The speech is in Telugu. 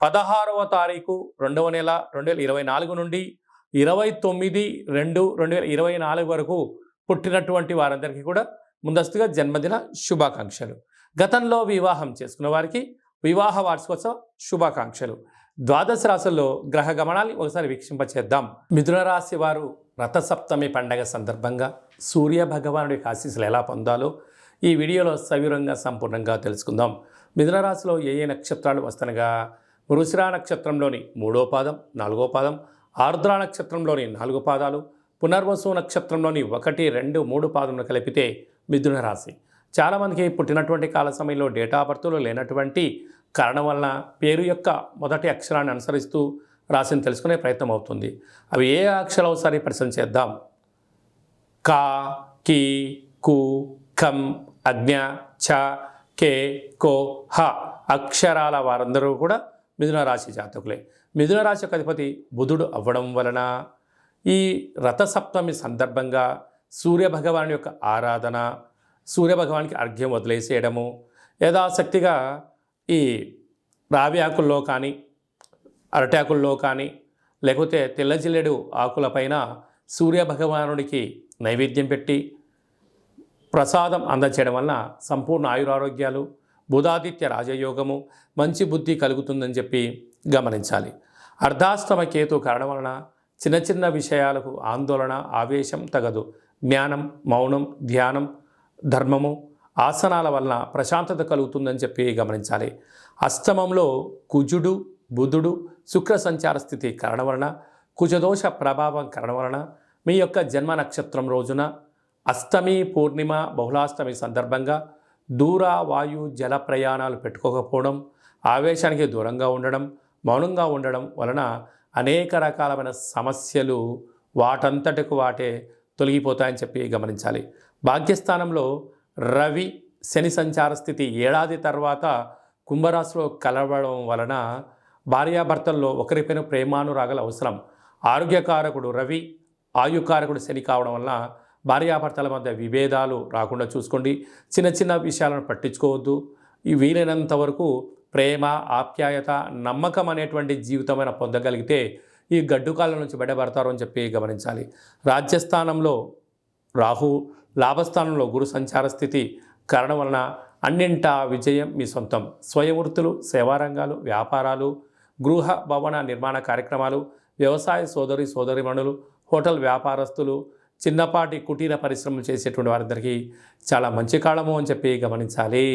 16వ తారీఖు 2వ నెల 2024 నుండి 29/2/2024 వరకు పుట్టినటువంటి వారందరికీ కూడా ముందస్తుగా జన్మదిన శుభాకాంక్షలు. గతంలో వివాహం చేసుకున్న వారికి వివాహ వార్షికోత్సవ శుభాకాంక్షలు. ద్వాదశ రాశుల్లో గ్రహ గమనాన్ని ఒకసారి వీక్షింపచేద్దాం. మిథున రాశి వారు రథసప్తమి పండగ సందర్భంగా సూర్య భగవానుడి ఆశీస్సులు ఎలా పొందాలో ఈ వీడియోలో సవివరంగా సంపూర్ణంగా తెలుసుకుందాం. మిథున రాశిలో ఏ ఏ నక్షత్రాలు వస్తనగా మృగశిర నక్షత్రంలోని 3వ పాదం, 4వ పాదం, ఆర్ద్ర నక్షత్రంలోని 4 పాదాలు, పునర్వసు నక్షత్రంలోని 1, 2, 3 పాదములు కలిపితే మిథున రాశి. చాలామందికి పుట్టినటువంటి కాల సమయంలో డేటా ఆఫ్ బర్త్లో లేనటువంటి కారణం వలన పేరు యొక్క మొదటి అక్షరాన్ని అనుసరిస్తూ రాశిని తెలుసుకునే ప్రయత్నం అవుతుంది. అవి ఏ అక్షరాలు ఒకసారి పరిశీలన చేద్దాం. కా, కి, కు, కం, అజ్ఞ, ఛ, కే, కో, హ అక్షరాల వారందరూ కూడా మిథున రాశి జాతకులే. మిథున రాశి యొక్క అధిపతి బుధుడు అవ్వడం వలన ఈ రథసప్తమి సందర్భంగా సూర్యభగవాన్ యొక్క ఆరాధన, సూర్యభగవానికి అర్ఘ్యం వదిలేసేయడము, యథాశక్తిగా ఈ రావి ఆకుల్లో కానీ అరటాకుల్లో కానీ లేకపోతే తెల్ల జిల్లెడు ఆకులపైన సూర్యభగవానుడికి నైవేద్యం పెట్టి ప్రసాదం అందచేయడం వలన సంపూర్ణ ఆయురారోగ్యాలు, బుధాదిత్య రాజయోగము, మంచి బుద్ధి కలుగుతుందని చెప్పి గమనించాలి. అర్ధాష్టమ కేతు కారణం వలన చిన్న చిన్న విషయాలకు ఆందోళన, ఆవేశం తగదు. జ్ఞానం, మౌనం, ధ్యానం, ధర్మము, ఆసనాల వలన ప్రశాంతత కలుగుతుందని చెప్పి గమనించాలి. అష్టమంలో కుజుడు, బుధుడు, శుక్ర సంచార స్థితి కారణం వలన, కుజదోష ప్రభావం కారణం వలన మీ యొక్క జన్మ నక్షత్రం రోజున అష్టమి, పూర్ణిమ, బహుళాష్టమి సందర్భంగా దూర, వాయు, జల ప్రయాణాలు పెట్టుకోకపోవడం, ఆవేశానికి దూరంగా ఉండడం, మౌనంగా ఉండడం వలన అనేక రకాలమైన సమస్యలు వాటంతటికి వాటే తొలగిపోతాయని చెప్పి గమనించాలి. భాగ్యస్థానంలో రవి, శని సంచార స్థితి ఏడాది తర్వాత కుంభరాశిలో కలవడం వలన భార్యాభర్తల్లో ఒకరిపైన ప్రేమానురాగాలు అవసరం. ఆరోగ్యకారకుడు రవి, ఆయుకారకుడు శని కావడం వలన భార్యాభర్తల మధ్య విభేదాలు రాకుండా చూసుకోండి. చిన్న చిన్న విషయాలను పట్టించుకోవద్దు. ఈ వీలైనంత వరకు ప్రేమ, ఆప్యాయత, నమ్మకం అనేటువంటి జీవితమైన పొందగలిగితే ఈ గడ్డుకాలం నుంచి బయటపడతారు అని చెప్పి గమనించాలి. రాజ్యస్థానంలో రాహు, లాభస్థానంలో గురు సంచార స్థితి కారణం వలన అన్నింటా విజయం మీ సొంతం. స్వయం వృత్తులు, సేవారంగాలు, వ్యాపారాలు, గృహ భవన నిర్మాణ కార్యక్రమాలు, వ్యవసాయ సోదరిమణులు, హోటల్ వ్యాపారస్తులు, చిన్నపాటి కుటీర పరిశ్రమలు చేసేటువంటి వారందరికీ చాలా మంచి కాలము అని చెప్పి గమనించాలి.